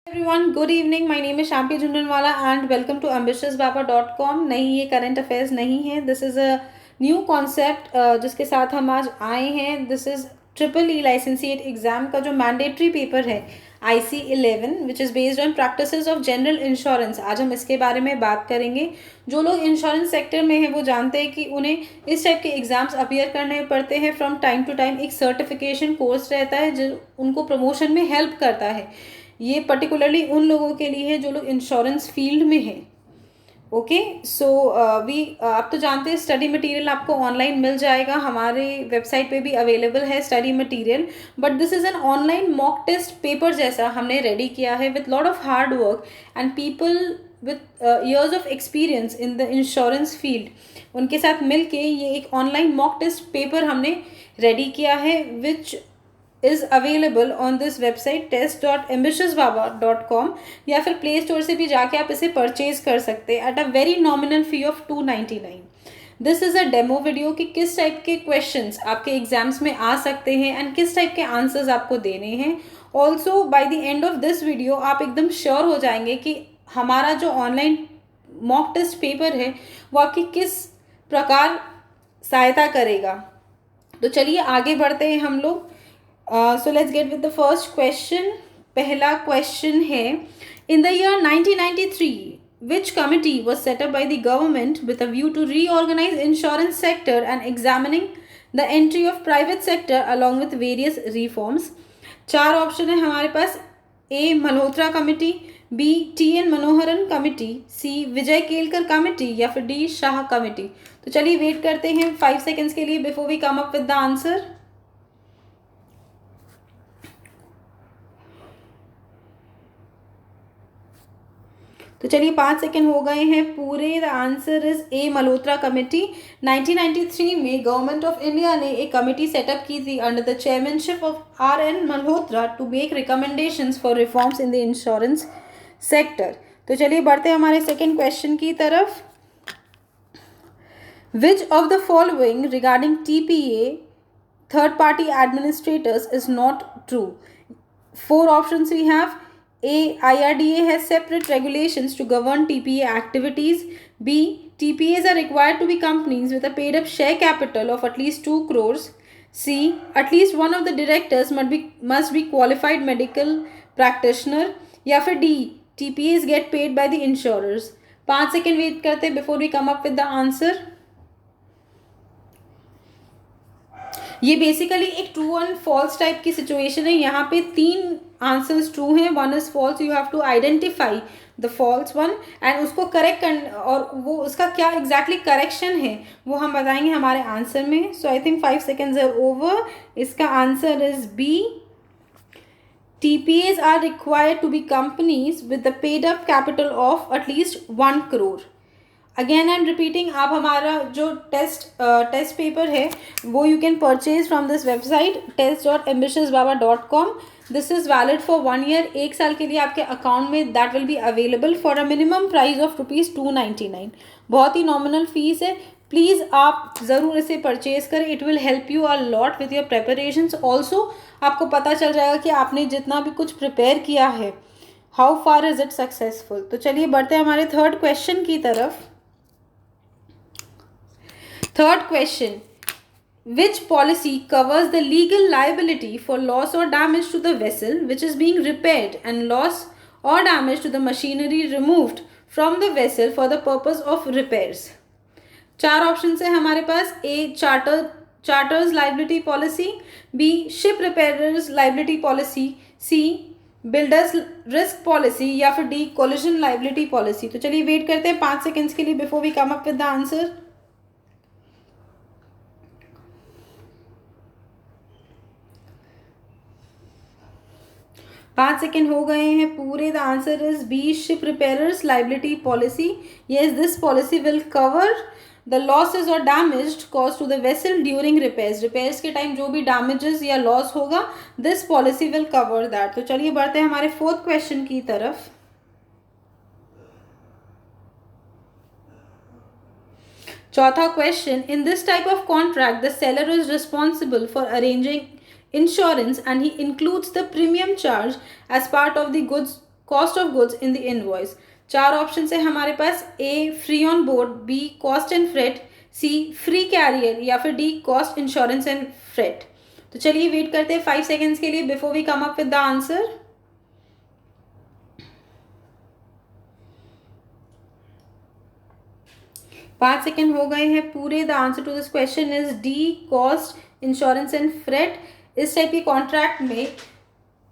Everyone, good evening. My name is Shampi Jhunjhunwala and welcome to ambitiousbaba.com. नहीं, ये current affairs नहीं है. This is a new concept जिसके साथ हम आज आए हैं. This is triple E licentiate exam का जो मैंडेटरी पेपर है IC11 which is based on practices of general insurance. आज हम इसके बारे में बात करेंगे. जो लोग इंश्योरेंस सेक्टर में हैं वो जानते हैं कि उन्हें इस टाइप के एग्ज़ाम्स अपीयर करने पड़ते हैं. फ्रॉम टाइम टू टाइम एक सर्टिफिकेशन कोर्स रहता है जो उनको प्रमोशन में हेल्प करता है. ये पर्टिकुलरली उन लोगों के लिए है जो लोग इंश्योरेंस फील्ड में हैं. ओके, सो आप तो जानते हैं स्टडी मटेरियल आपको ऑनलाइन मिल जाएगा. हमारे वेबसाइट पे भी अवेलेबल है study material. But this is an online mock test paper जैसा हमने रेडी किया है with lot of hard work and people with years of experience in the insurance field. उनके साथ मिल के ये एक ऑनलाइन मॉक टेस्ट पेपर हमने रेडी किया है विच is available on this website test.ambitiousbaba.com या फिर प्ले स्टोर से भी जाके आप इसे परचेज कर सकते हैं at a very nominal fee of 299. This is a demo video कि किस टाइप के क्वेश्चंस आपके एग्जाम्स में आ सकते हैं एंड किस टाइप के आंसर्स आपको देने हैं. Also by the end of this video आप एकदम श्योर हो जाएंगे कि हमारा जो ऑनलाइन मॉक टेस्ट पेपर है वो आपकी किस प्रकार सहायता करेगा. तो चलिए आगे बढ़ते हैं हम लोग. So let's get with the first question. पहला question है, in the year 1993, which committee was set up by the government with a view to reorganize insurance sector and examining the entry of private sector along with various reforms? चार option है हमारे पास. A. Malhotra committee, B. TN Manoharan committee, C. Vijay Kelkar committee या फिर D. Shah committee. तो चलिए wait करते हैं 5 seconds के लिए before we come up with the answer. तो चलिए 5 सेकेंड हो गए हैं पूरे. The answer is A. Malhotra committee. 1993 में गवर्नमेंट ऑफ इंडिया ने एक कमेटी सेटअप की थी under the chairmanship of R.N. Malhotra to make recommendations for reforms in the insurance sector. तो चलिए बढ़ते हैं हमारे सेकेंड क्वेश्चन की तरफ. Which of the following regarding TPA third party administrators is not true. 4 options we have. A. IRDA has separate regulations to govern TPA activities. B. TPAs are required to be companies with a paid up share capital of at least 2 crores. C. At least one of the directors must be qualified medical practitioner. या फिर D. TPAs get paid by the insurers. 5 second wait करते हैं before we come up with the answer. ये basically एक true and false type की situation है. यहाँ पे 3 आंसर्स ट्रू हैं, 1 is false. You have to identify the false one and उसको करेक्ट करना, और वो उसका क्या एग्जैक्टली करेक्शन है वो हम बताएंगे हमारे आंसर में. So I think 5 seconds are over. इसका answer is B. TPAs are required to be companies with the paid up capital of at least 1 crore. Again I am repeating, आप हमारा जो टेस्ट पेपर है वो you can purchase from this website test.ambitiousbaba.com. This is valid for 1 year. 1 साल के लिए आपके account में that will be available for a minimum price of ₹299. बहुत ही नॉमिनल फीस है. प्लीज़ आप ज़रूर इसे परचेज करें. It will help you a lot with your preparations. Also आपको पता चल जाएगा कि आपने जितना भी कुछ प्रिपेयर किया है how far is it successful. तो चलिए बढ़ते हैं हमारे थर्ड क्वेश्चन की तरफ. Third question. Which policy covers the legal liability for loss or damage to the vessel which is being repaired and loss or damage to the machinery removed from the vessel for the purpose of repairs? 4 options है हमारे पास. A. Charters liability policy. B. Ship repairers liability policy. C. Builders risk policy या फिर D. Collision liability policy. तो चलिए wait करते हैं 5 seconds के लिए before we come up with the answer. 5 second हो गए हैं पूरे. The answer is B. Ship repairers liability policy. Yes, this policy will cover the losses और damage cause to the vessel during repairs के time जो भी damages या loss होगा this policy will cover that. तो चलिए बढ़ते हैं हमारे फोर्थ क्वेश्चन की तरफ. चौथा question. In this type of contract the seller is responsible for arranging insurance and he includes the premium charge as part of the goods cost of goods in the invoice. चार option है हमारे पास, A free on board, B cost and freight, C free carrier या फिर D cost insurance and freight. तो चलिए wait करते हैं 5 सेकेंड्स के लिए before we come up with the answer. 5 second हो गए हैं पूरे। The answer to this question is D cost insurance and freight. इस टाइप के कॉन्ट्रैक्ट में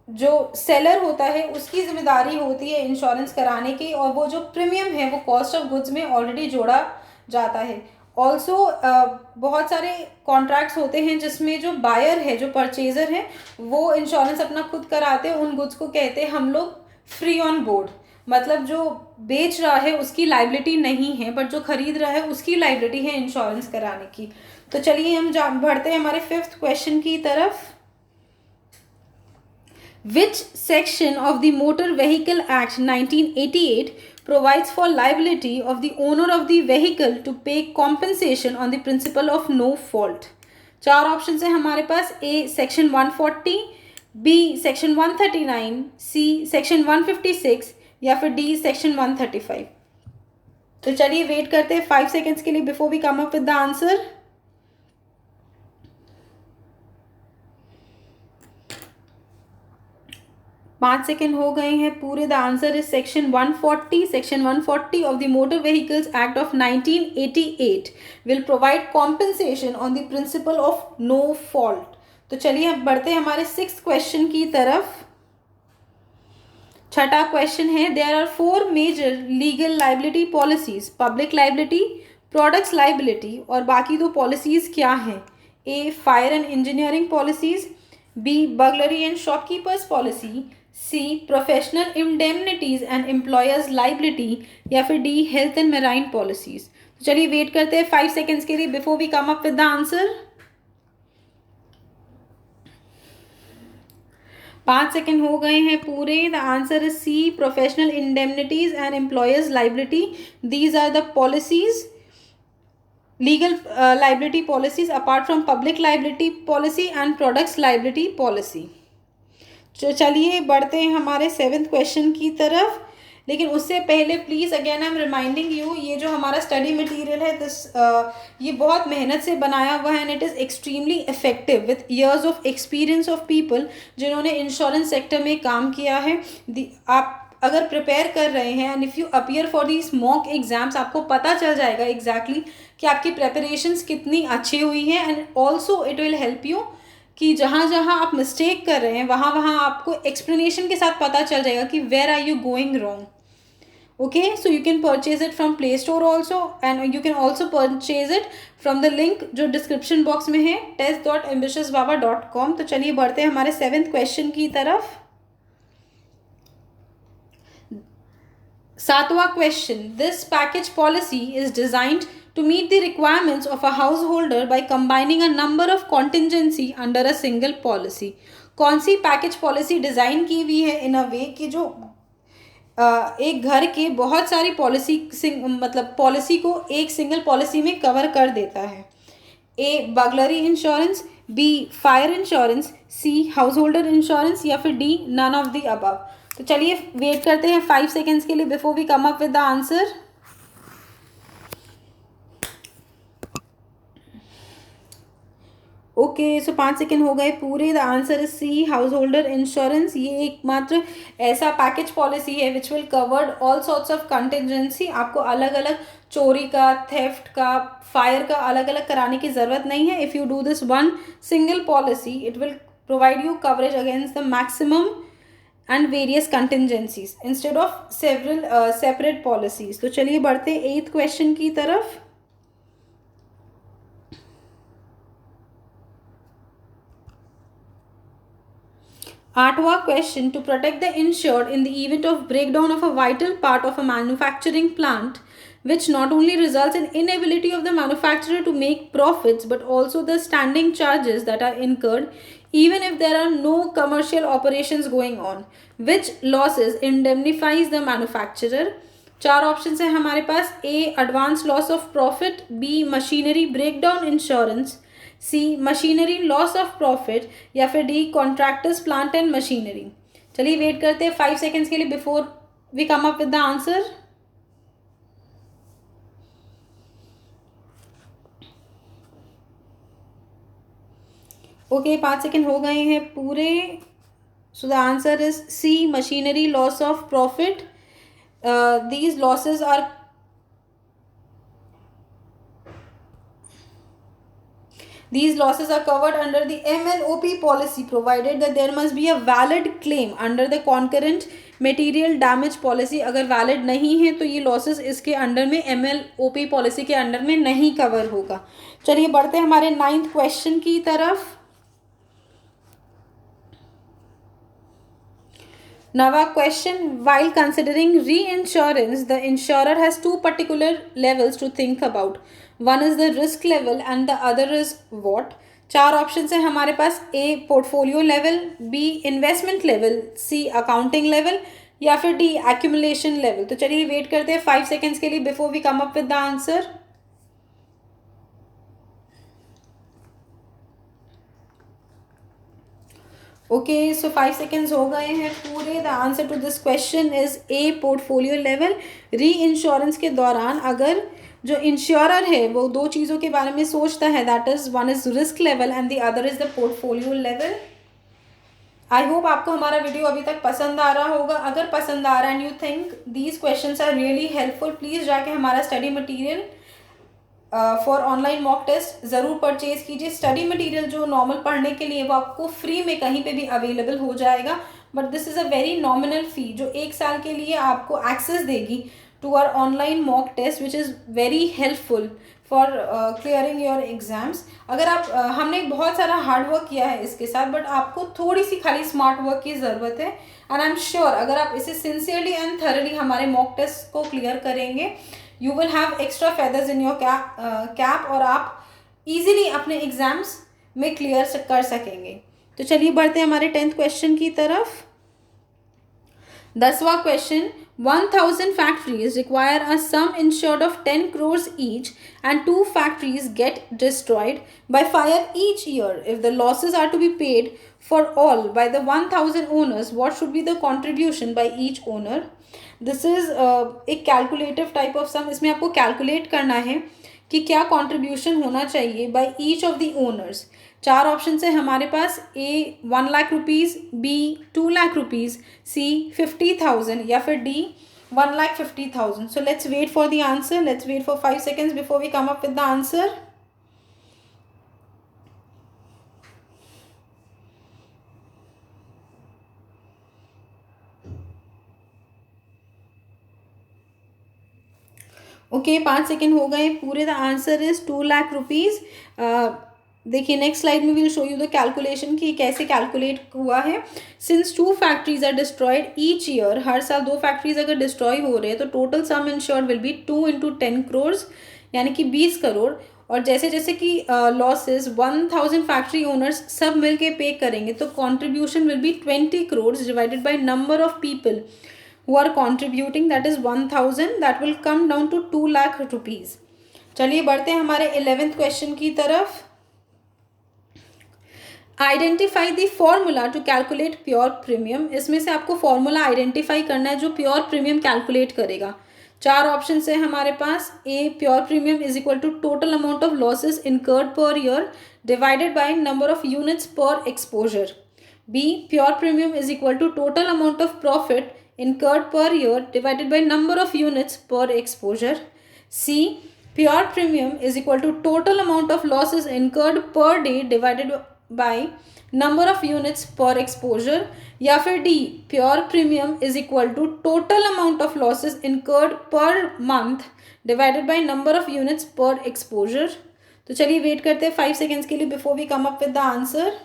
जो सेलर होता है उसकी जिम्मेदारी होती है इंश्योरेंस कराने की, और वो जो प्रीमियम है वो कॉस्ट ऑफ गुड्स में ऑलरेडी जोड़ा जाता है। ऑल्सो बहुत सारे कॉन्ट्रैक्ट्स होते हैं जिसमें जो बायर है, जो परचेजर है, वो इंश्योरेंस अपना खुद कराते हैं। उन गुड्स को कहते हैं हम लोग फ्री ऑन बोर्ड, मतलब जो बेच रहा है उसकी लाइबिलिटी नहीं है, बट जो खरीद रहा है उसकी लाइबिलिटी है इंश्योरेंस कराने की। तो चलिए हम बढ़ते हैं हमारे 5th क्वेश्चन की तरफ। Which section of the Motor Vehicle Act 1988 provides for liability of the owner of the vehicle to pay compensation on the principle of no fault? चार ऑप्शन है हमारे पास, A section 140, B section 139, C section 156 या फिर D section 135। तो चलिए wait करते हैं 5 सेकेंड्स के लिए before we come up with the answer. पाँच सेकेंड हो गए हैं पूरे। The answer is section 140। Section 140 of the motor vehicles act of 1988 will provide compensation on the principle of no fault. तो चलिए हम बढ़ते हैं हमारे 6th क्वेश्चन की तरफ। छठा क्वेश्चन है, there are 4 major legal liability policies, public liability, products liability, और बाकी दो पॉलिसीज क्या हैं? A fire and engineering policies, B burglary and shopkeepers policy, C professional indemnities and employers liability, या फिर D health and marine policies. तो चलिए wait करते हैं 5 सेकेंड्स के लिए before we come up with the answer. 5 second हो गए हैं पूरे। The answer is C professional indemnities and employers liability. These are the policies, legal liability policies apart from public liability policy and products liability policy. चलिए बढ़ते हैं हमारे 7th question की तरफ। लेकिन उससे पहले please again I am reminding you, ये जो हमारा स्टडी मटेरियल है ये बहुत मेहनत से बनाया हुआ है and it is extremely effective with years of experience of people जिन्होंने इंश्योरेंस सेक्टर में काम किया है। आप अगर प्रिपेयर कर रहे हैं and if you appear for these mock exams, आपको पता चल जाएगा एग्जैक्टली कि आपकी प्रेपरेशंस कितनी अच्छी हुई हैं। And also it will help you कि जहाँ जहाँ आप मिस्टेक कर रहे हैं वहाँ वहाँ आपको एक्सप्लेनेशन के साथ पता चल जाएगा कि where are you going wrong. Okay, so you can purchase it from Play Store also, and you can also purchase it from the link जो डिस्क्रिप्शन बॉक्स में है test.ambitiousbaba.com। तो चलिए बढ़ते हैं हमारे 7th क्वेश्चन की तरफ। 7वां question, this package policy is designed to meet the requirements of a householder by combining a number of contingency under a single policy। कौन सी पैकेज पॉलिसी डिज़ाइन की हुई है इन अ वे कि जो एक घर के बहुत सारी पॉलिसी को एक सिंगल पॉलिसी में कवर कर देता है? A burglary insurance, B fire insurance, C house holder insurance, या फिर D none of the above. तो चलिए वेट करते हैं 5 सेकेंड्स के लिए before we come up with the answer. Okay, so 5 second हो गए पूरे। The answer is C house holder insurance. ये एकमात्र ऐसा पैकेज पॉलिसी है which will covered all sorts of contingency. आपको अलग अलग चोरी का, थेफ्ट का, फायर का अलग अलग कराने की ज़रूरत नहीं है। If you do this one single policy it will provide you coverage against the maximum and various contingencies instead of several separate policies. तो चलिए बढ़ते 8th क्वेश्चन की तरफ। 8वां question, to protect the insured in the event of breakdown of a vital part of a manufacturing plant which not only results in inability of the manufacturer to make profits but also the standing charges that are incurred even if there are no commercial operations going on, which losses indemnifies the manufacturer? चार options हैं हमारे पास, A advance loss of profit, B machinery breakdown insurance, C machinery loss of profit, या फिर D contractors plant and machinery. चलिए wait करते हैं 5 seconds के लिए before we come up with the answer. Okay 5 second हो गए हैं पूरे। So the answer is C, machinery loss of profit. These losses are These losses are covered under the MLOP policy provided that there must be a valid claim under the concurrent material damage policy। अगर valid नहीं है तो ये losses इसके under में MLOP policy के under में नहीं कवर होगा। चलिए बढ़ते हैं हमारे 9th क्वेश्चन की तरफ। Now a question, while considering reinsurance, the insurer has two particular levels to think about. One is the risk level and the other is what? 4 option है हमारे पास। A portfolio level, B investment level, C accounting level या फिर D accumulation level. तो चलिए wait करते हैं 5 seconds के लिए before we come up with the answer. Okay so 5 seconds हो गए हैं पूरे। The answer to this question is a portfolio level. Reinsurance के दौरान अगर जो इंश्योरर है वो 2 चीज़ों के बारे में सोचता है, that is one is risk level and the other is the portfolio level. I hope आपको हमारा वीडियो अभी तक पसंद आ रहा होगा। अगर पसंद आ रहा है and you think these questions are really helpful, please जाके हमारा study material for online mock test ज़रूर परचेज कीजिए। स्टडी मटेरियल जो नॉर्मल पढ़ने के लिए वो आपको फ्री में कहीं पे भी अवेलेबल हो जाएगा, but this is a very nominal fee जो 1 साल के लिए आपको एक्सेस देगी to our online mock test which is very helpful for clearing your exams. अगर आप हमने बहुत सारा हार्ड वर्क किया है इसके साथ, बट आपको थोड़ी सी खाली स्मार्ट वर्क की ज़रूरत है। एंड आई एम श्योर अगर आप इसे सिंसियरली एंड थरली हमारे मॉक टेस्ट को क्लियर करेंगे, you will have extra feathers in your cap और आप इजीली अपने एग्जाम्स में क्लियर कर सकेंगे। तो चलिए बढ़ते हैं हमारे 10th क्वेश्चन की तरफ। 10वां question, 1000 factories require a sum insured of 10 crores each and 2 factories get destroyed by fire each year. If the losses are to be paid for all by the 1000 owners, what should be the contribution by each owner? This is एक calculative type of some. इसमें आपको calculate करना है कि क्या contribution होना चाहिए by each of the owners. 4 option है हमारे पास। A 1 lakh rupees, B 2 lakh rupees, C 50,000 या फिर D 1,50,000। So let's wait for the answer. Let's wait for 5 seconds before we come up with the answer. Okay 5 second हो गए पूरे। The answer is 2 lakh rupees. देखिए next slide में will show you the calculation कि कैसे calculate हुआ है। Since 2 factories are destroyed each year, हर साल 2 फैक्ट्रीज अगर डिस्ट्रॉय हो रहे हैं तो total sum insured will be 2 into 10 crores यानी कि 20 करोड़। और जैसे जैसे कि लॉसेस 1000 फैक्ट्री ओनर्स सब मिल के पे करेंगे तो contribution will be 20 crores divided by number of people who are contributing, that is 1000, that will come down to 2 lakh rupees। चलिए बढ़ते हैं हमारे 11th क्वेश्चन की तरफ। Identify the formula to calculate pure premium. इसमें से आपको फॉर्मूला आइडेंटिफाई करना है जो प्योर प्रीमियम कैलकुलेट करेगा। 4 ऑप्शन है हमारे पास। A pure premium is equal to total amount of losses incurred per year divided by number of units per exposure. B pure premium is equal to total amount of profit incurred per year divided by number of units per exposure. C pure premium is equal to total amount of losses incurred per day divided by number of units per exposure या फिर D pure premium is equal to total amount of losses incurred per month divided by number of units per exposure। तो चलिए wait करते हैं 5 seconds के लिए before we come up with the answer.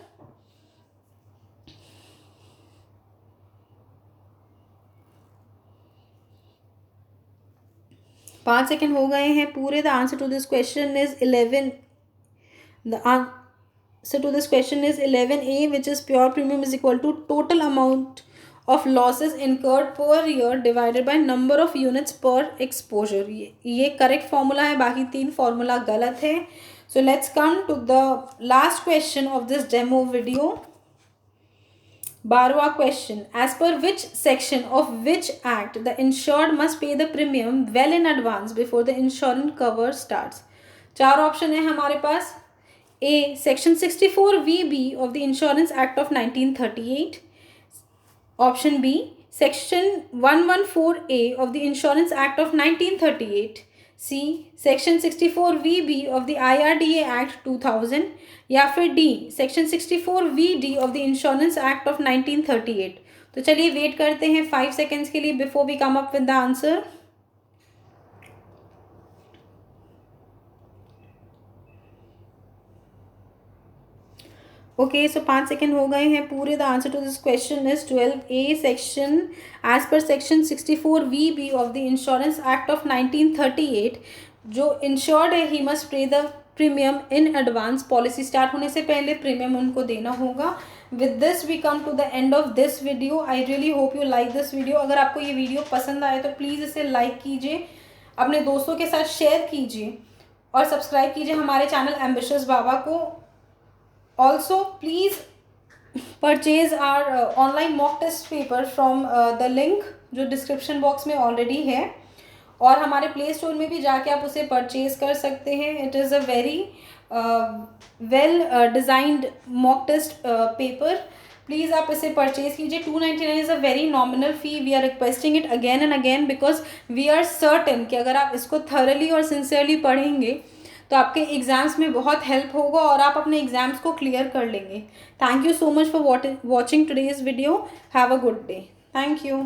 5 second हो गए हैं पूरे। The answer to this question is 11। The answer to this question is 11A which is pure premium is equal to total amount of losses incurred per year divided by number of units per exposure. ये correct formula है, बाकी 3 formula गलत है। So let's come to the last question of this demo video. 12वां question, as per which section of which act the insured must pay the premium well in advance before the insurance cover starts. 4 option है हमारे पास। A section 64VB of the insurance act of 1938, option B section 114A of the Insurance Act of 1938, C section 64VB of the IRDA Act 2000, या फिर D section 64VD of the Insurance Act of 1938। तो चलिए wait करते हैं 5 seconds के लिए before we come up with the answer. Okay, so 5 second हो गए हैं पूरे। The answer to this question is 12A section as per section 64VB of the insurance act of 1938। जो इंश्योर्ड है he must pay the premium in advance, policy start होने से पहले premium उनको देना होगा। With this we come to the end of this video. I really hope you like this video. अगर आपको ये वीडियो पसंद आए तो प्लीज़ इसे लाइक कीजिए, अपने दोस्तों के साथ शेयर कीजिए और सब्सक्राइब कीजिए हमारे चैनल एम्बिशियस बाबा को। Also, please purchase our online mock test paper from the link जो डिस्क्रिप्शन बॉक्स में ऑलरेडी है, और हमारे प्ले स्टोर में भी जाके आप उसे परचेज कर सकते हैं। It is a very well designed mock test paper. Please आप इसे परचेज कीजिए। 299 is a very nominal fee. We are requesting it again and again because we are certain कि अगर आप इसको थरली और सिंसियरली पढ़ेंगे तो आपके एग्ज़ाम्स में बहुत हेल्प होगा और आप अपने एग्ज़ाम्स को क्लियर कर लेंगे। Thank you so much for watching today's video. Have a good day. Thank you.